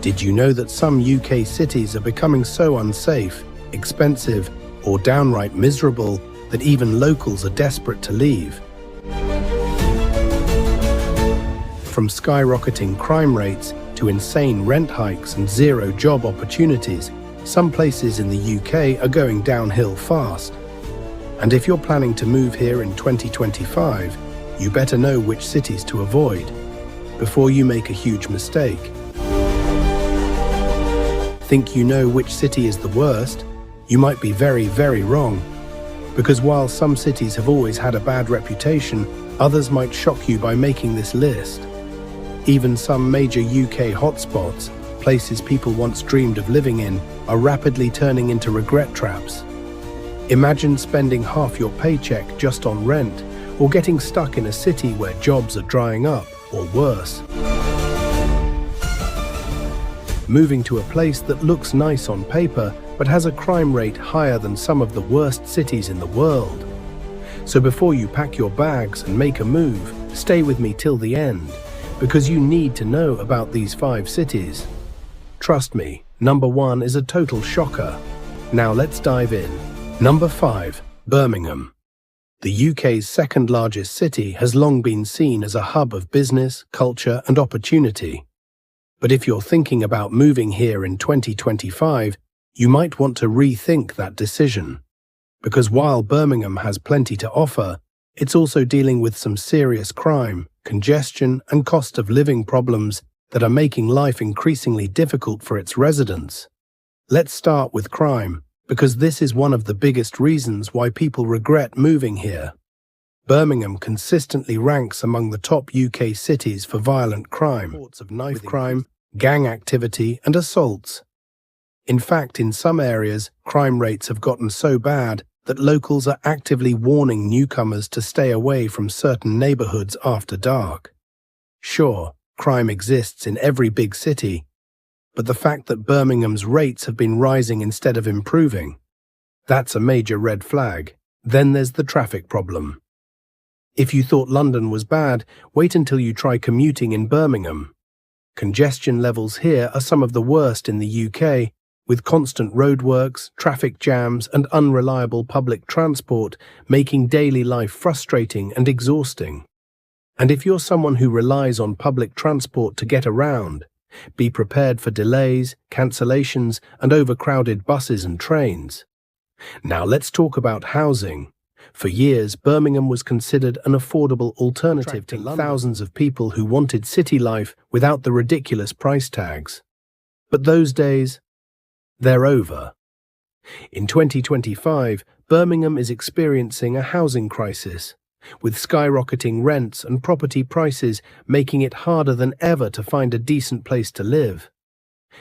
Did you know that some UK cities are becoming so unsafe, expensive, or downright miserable that even locals are desperate to leave? From skyrocketing crime rates to insane rent hikes and zero job opportunities, some places in the UK are going downhill fast. And if you're planning to move here in 2025, you better know which cities to avoid before you make a huge mistake. Think you know which city is the worst? You might be very, very wrong. Because while some cities have always had a bad reputation, others might shock you by making this list. Even some major UK hotspots, places people once dreamed of living in, are rapidly turning into regret traps. Imagine spending half your paycheck just on rent, or getting stuck in a city where jobs are drying up, or worse. Moving to a place that looks nice on paper, but has a crime rate higher than some of the worst cities in the world. So before you pack your bags and make a move, stay with me till the end, because you need to know about these 5 cities. Trust me, number 1 is a total shocker. Now let's dive in. Number 5, Birmingham. The UK's second largest city has long been seen as a hub of business, culture, and opportunity. But if you're thinking about moving here in 2025, you might want to rethink that decision. Because while Birmingham has plenty to offer, it's also dealing with some serious crime, congestion, and cost of living problems that are making life increasingly difficult for its residents. Let's start with crime, because this is one of the biggest reasons why people regret moving here. Birmingham consistently ranks among the top UK cities for violent crime, reports of knife crime, gang activity, and assaults. In fact, in some areas, crime rates have gotten so bad that locals are actively warning newcomers to stay away from certain neighbourhoods after dark. Sure, crime exists in every big city, but the fact that Birmingham's rates have been rising instead of improving, that's a major red flag. Then there's the traffic problem. If you thought London was bad, wait until you try commuting in Birmingham. Congestion levels here are some of the worst in the UK, with constant roadworks, traffic jams, and unreliable public transport making daily life frustrating and exhausting. And if you're someone who relies on public transport to get around, be prepared for delays, cancellations, and overcrowded buses and trains. Now let's talk about housing. For years, Birmingham was considered an affordable alternative to thousands of people who wanted city life without the ridiculous price tags. But those days, they're over. In 2025, Birmingham is experiencing a housing crisis, with skyrocketing rents and property prices making it harder than ever to find a decent place to live.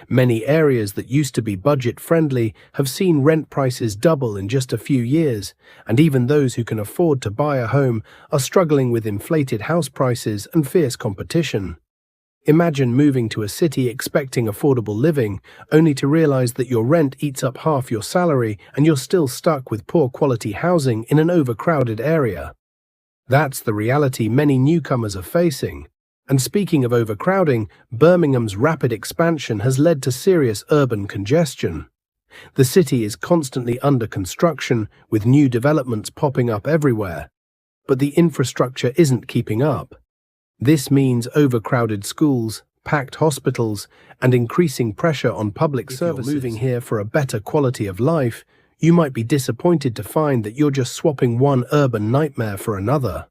Many areas that used to be budget-friendly have seen rent prices double in just a few years, and even those who can afford to buy a home are struggling with inflated house prices and fierce competition. Imagine moving to a city expecting affordable living, only to realize that your rent eats up half your salary and you're still stuck with poor quality housing in an overcrowded area. That's the reality many newcomers are facing. And speaking of overcrowding, Birmingham's rapid expansion has led to serious urban congestion. The city is constantly under construction, with new developments popping up everywhere. But the infrastructure isn't keeping up. This means overcrowded schools, packed hospitals, and increasing pressure on public services. If you're moving here for a better quality of life, you might be disappointed to find that you're just swapping one urban nightmare for another.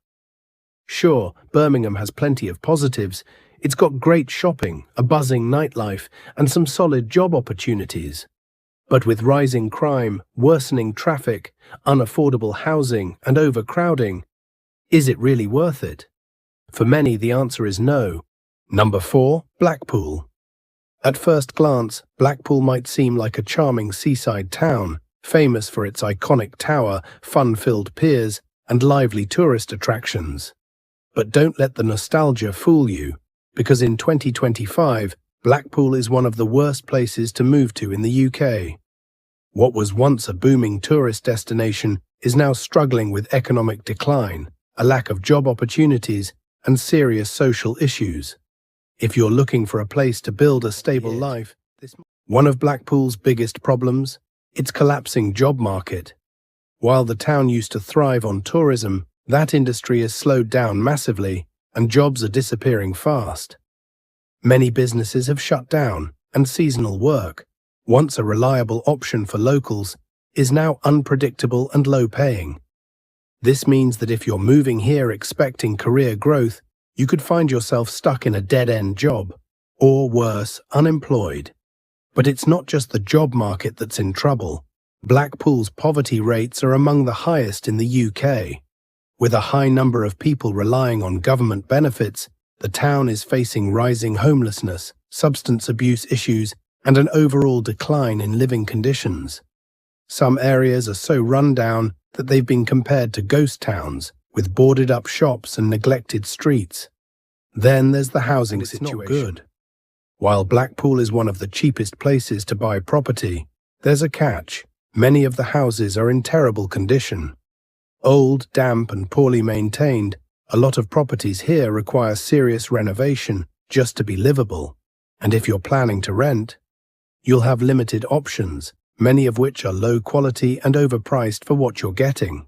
Sure, Birmingham has plenty of positives. It's got great shopping, a buzzing nightlife, and some solid job opportunities. But with rising crime, worsening traffic, unaffordable housing, and overcrowding, is it really worth it? For many, the answer is no. Number 4, Blackpool. At first glance, Blackpool might seem like a charming seaside town, famous for its iconic tower, fun-filled piers, and lively tourist attractions. But don't let the nostalgia fool you, because in 2025, Blackpool is one of the worst places to move to in the UK. What was once a booming tourist destination is now struggling with economic decline, a lack of job opportunities, and serious social issues. If you're looking for a place to build a stable life, one of Blackpool's biggest problems, its collapsing job market. While the town used to thrive on tourism, that industry has slowed down massively and jobs are disappearing fast. Many businesses have shut down and seasonal work, once a reliable option for locals, is now unpredictable and low-paying. This means that if you're moving here expecting career growth, you could find yourself stuck in a dead-end job, or worse, unemployed. But it's not just the job market that's in trouble. Blackpool's poverty rates are among the highest in the UK. With a high number of people relying on government benefits, the town is facing rising homelessness, substance abuse issues, and an overall decline in living conditions. Some areas are so run down that they've been compared to ghost towns, with boarded-up shops and neglected streets. Then there's the housing situation. Not good. While Blackpool is one of the cheapest places to buy property, there's a catch. Many of the houses are in terrible condition. Old, damp and poorly maintained, a lot of properties here require serious renovation just to be livable. And if you're planning to rent, you'll have limited options, many of which are low quality and overpriced for what you're getting.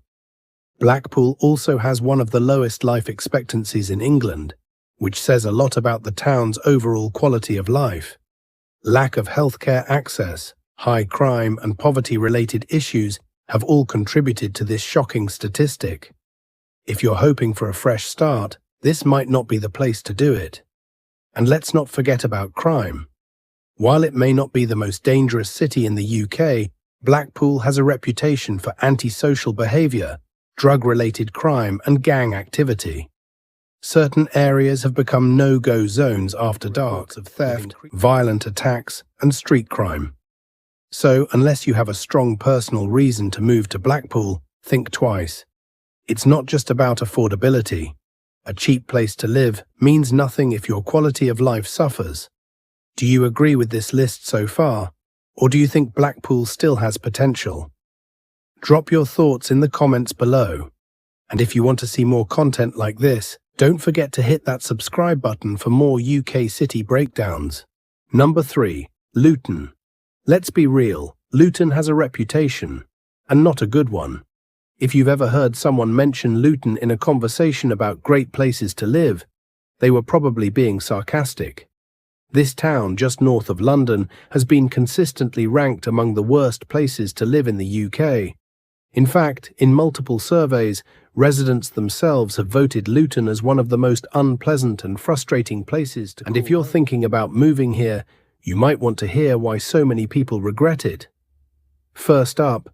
Blackpool also has one of the lowest life expectancies in England, which says a lot about the town's overall quality of life. Lack of healthcare access, high crime and poverty-related issues have all contributed to this shocking statistic. If you're hoping for a fresh start, this might not be the place to do it. And let's not forget about crime. While it may not be the most dangerous city in the UK, Blackpool has a reputation for antisocial behaviour, drug-related crime and gang activity. Certain areas have become no-go zones after dark of theft, violent attacks and street crime. So, unless you have a strong personal reason to move to Blackpool, think twice. It's not just about affordability. A cheap place to live means nothing if your quality of life suffers. Do you agree with this list so far, or do you think Blackpool still has potential? Drop your thoughts in the comments below. And if you want to see more content like this, don't forget to hit that subscribe button for more UK city breakdowns. Number 3. Luton. Let's be real, Luton has a reputation, and not a good one. If you've ever heard someone mention Luton in a conversation about great places to live, they were probably being sarcastic. This town, just north of London, has been consistently ranked among the worst places to live in the UK. In fact, in multiple surveys, residents themselves have voted Luton as one of the most unpleasant and frustrating places to call. And if you're thinking about moving here, you might want to hear why so many people regret it. First up,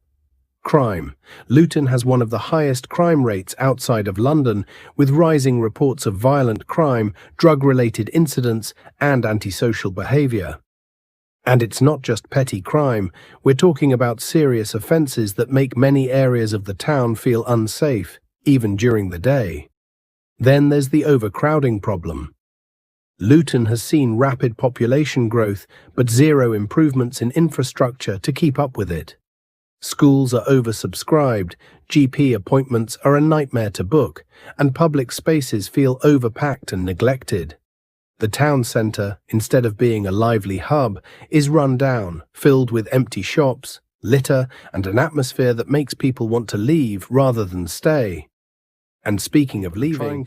crime. Luton has one of the highest crime rates outside of London, with rising reports of violent crime, drug-related incidents, and antisocial behaviour. And it's not just petty crime, we're talking about serious offences that make many areas of the town feel unsafe, even during the day. Then there's the overcrowding problem. Luton has seen rapid population growth, but zero improvements in infrastructure to keep up with it. Schools are oversubscribed, GP appointments are a nightmare to book, and public spaces feel overpacked and neglected. The town centre, instead of being a lively hub, is run down, filled with empty shops, litter, and an atmosphere that makes people want to leave rather than stay. And speaking of leaving,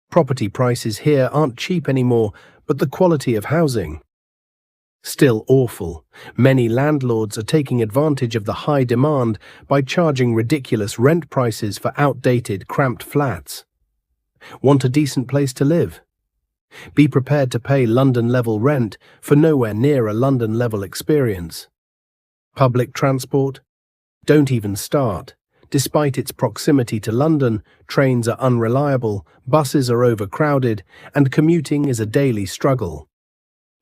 property prices here aren't cheap anymore, but the quality of housing, still awful. Many landlords are taking advantage of the high demand by charging ridiculous rent prices for outdated, cramped flats. Want a decent place to live? Be prepared to pay London-level rent for nowhere near a London-level experience. Public transport? Don't even start. Despite its proximity to London, trains are unreliable, buses are overcrowded, and commuting is a daily struggle.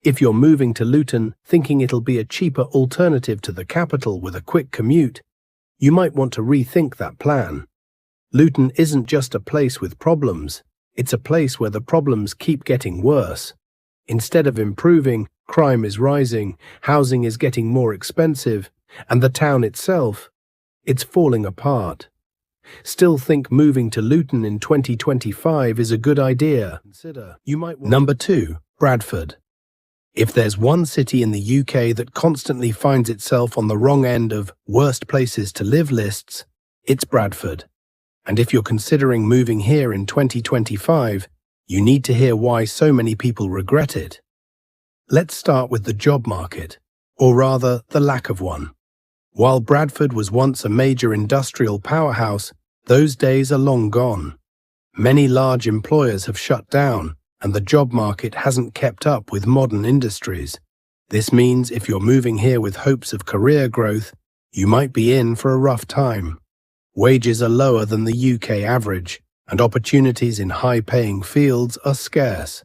If you're moving to Luton thinking it'll be a cheaper alternative to the capital with a quick commute, you might want to rethink that plan. Luton isn't just a place with problems, it's a place where the problems keep getting worse. Instead of improving, crime is rising, housing is getting more expensive, and the town itself, it's falling apart. Still think moving to Luton in 2025 is a good idea? Number 2. Bradford. If there's one city in the UK that constantly finds itself on the wrong end of worst places to live lists, it's Bradford. And if you're considering moving here in 2025, you need to hear why so many people regret it. Let's start with the job market, or rather, the lack of one. While Bradford was once a major industrial powerhouse, those days are long gone. Many large employers have shut down, and the job market hasn't kept up with modern industries. This means if you're moving here with hopes of career growth, you might be in for a rough time. Wages are lower than the UK average, and opportunities in high-paying fields are scarce.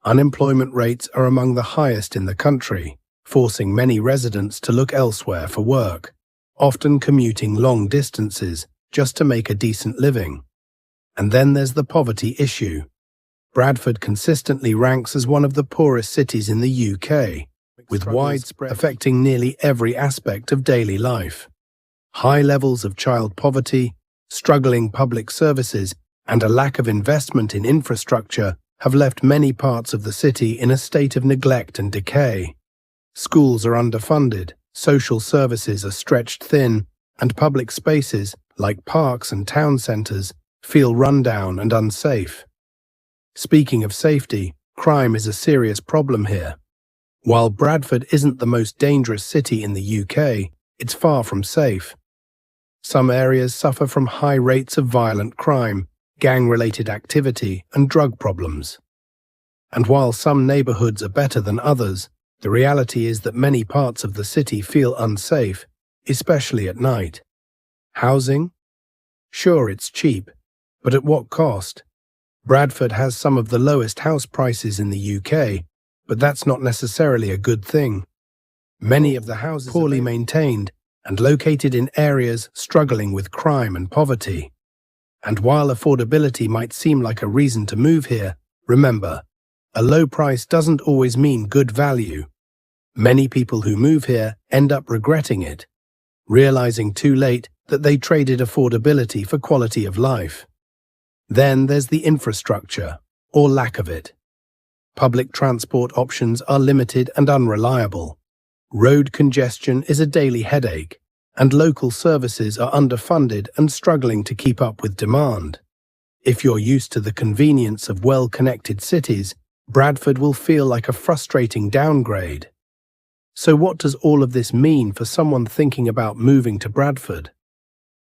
Unemployment rates are among the highest in the country, forcing many residents to look elsewhere for work, often commuting long distances just to make a decent living. And then there's the poverty issue. Bradford consistently ranks as one of the poorest cities in the UK, with widespread affecting nearly every aspect of daily life. High levels of child poverty, struggling public services, and a lack of investment in infrastructure have left many parts of the city in a state of neglect and decay. Schools are underfunded, social services are stretched thin, and public spaces, like parks and town centres, feel run down and unsafe. Speaking of safety, crime is a serious problem here. While Bradford isn't the most dangerous city in the UK, it's far from safe. Some areas suffer from high rates of violent crime, gang-related activity, and drug problems. And while some neighbourhoods are better than others, the reality is that many parts of the city feel unsafe, especially at night. Housing? Sure, it's cheap, but at what cost? Bradford has some of the lowest house prices in the UK, but that's not necessarily a good thing. Many of the houses are poorly maintained and located in areas struggling with crime and poverty. And while affordability might seem like a reason to move here, remember, a low price doesn't always mean good value. Many people who move here end up regretting it, realizing too late that they traded affordability for quality of life. Then there's the infrastructure, or lack of it. Public transport options are limited and unreliable. Road congestion is a daily headache, and local services are underfunded and struggling to keep up with demand. If you're used to the convenience of well-connected cities, Bradford will feel like a frustrating downgrade. So what does all of this mean for someone thinking about moving to Bradford?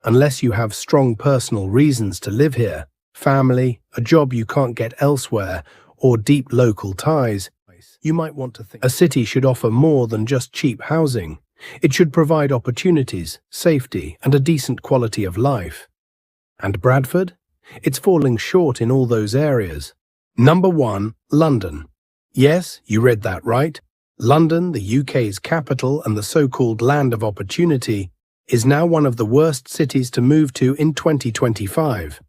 Unless you have strong personal reasons to live here, family, a job you can't get elsewhere, or deep local ties, you might want to think a city should offer more than just cheap housing. It should provide opportunities, safety, and a decent quality of life. And Bradford? It's falling short in all those areas. Number 1, London. Yes, you read that right. London, the UK's capital and the so-called land of opportunity, is now one of the worst cities to move to in 2025.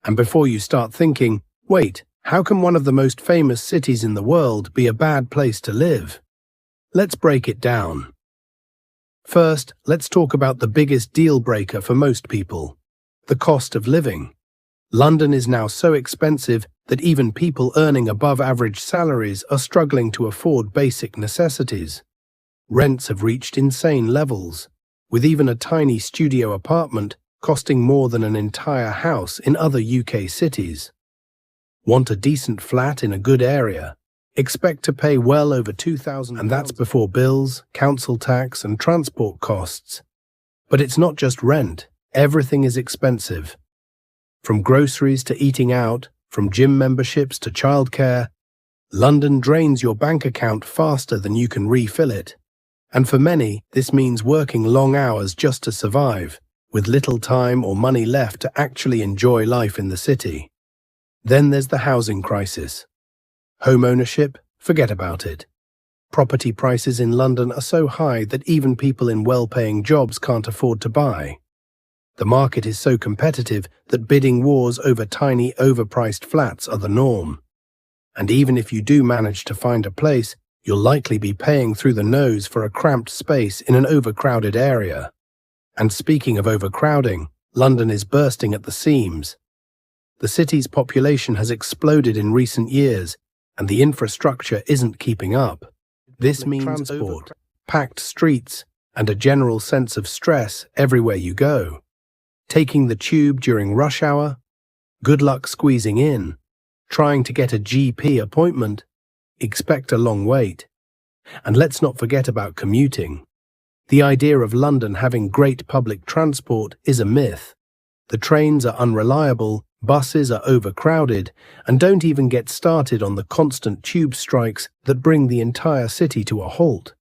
And before you start thinking, wait, how can one of the most famous cities in the world be a bad place to live? Let's break it down. First, let's talk about the biggest deal breaker for most people: the cost of living. London is now so expensive that even people earning above average salaries are struggling to afford basic necessities. Rents have reached insane levels, with even a tiny studio apartment costing more than an entire house in other UK cities. Want a decent flat in a good area? Expect to pay well over £2,000, and that's before bills, council tax, and transport costs. But it's not just rent. Everything is expensive. From groceries to eating out, from gym memberships to childcare, London drains your bank account faster than you can refill it. And for many, this means working long hours just to survive, with little time or money left to actually enjoy life in the city. Then there's the housing crisis. Home ownership? Forget about it. Property prices in London are so high that even people in well-paying jobs can't afford to buy. The market is so competitive that bidding wars over tiny, overpriced flats are the norm. And even if you do manage to find a place, you'll likely be paying through the nose for a cramped space in an overcrowded area. And speaking of overcrowding, London is bursting at the seams. The city's population has exploded in recent years, and the infrastructure isn't keeping up. This means transport, packed streets, and a general sense of stress everywhere you go. Taking the tube during rush hour? Good luck squeezing in. Trying to get a GP appointment? Expect a long wait. And let's not forget about commuting. The idea of London having great public transport is a myth. The trains are unreliable, buses are overcrowded, and don't even get started on the constant tube strikes that bring the entire city to a halt.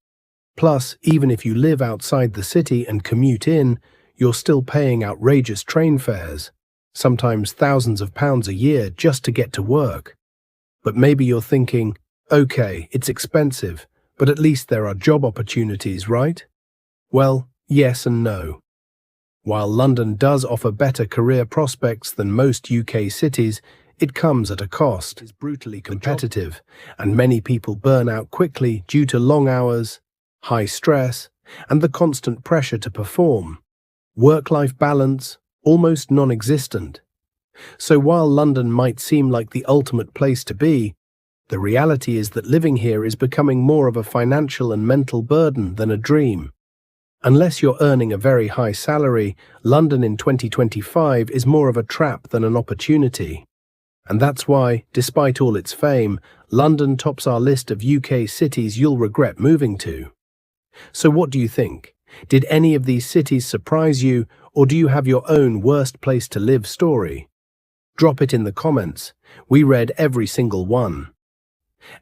Plus, even if you live outside the city and commute in, you're still paying outrageous train fares, sometimes thousands of pounds a year just to get to work. But maybe you're thinking, okay, it's expensive, but at least there are job opportunities, right? Well, yes and no. While London does offer better career prospects than most UK cities, it comes at a cost. It's brutally competitive, and many people burn out quickly due to long hours, high stress, and the constant pressure to perform. Work-life balance, almost non-existent. So while London might seem like the ultimate place to be, the reality is that living here is becoming more of a financial and mental burden than a dream. Unless you're earning a very high salary, London in 2025 is more of a trap than an opportunity. And that's why, despite all its fame, London tops our list of UK cities you'll regret moving to. So what do you think? Did any of these cities surprise you, or do you have your own worst place to live story? Drop it in the comments. We read every single one.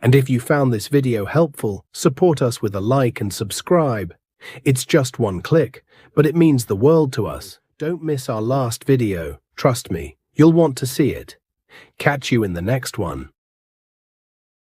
And if you found this video helpful, support us with a like and subscribe. It's just one click, but it means the world to us. Don't miss our last video. Trust me, you'll want to see it. Catch you in the next one.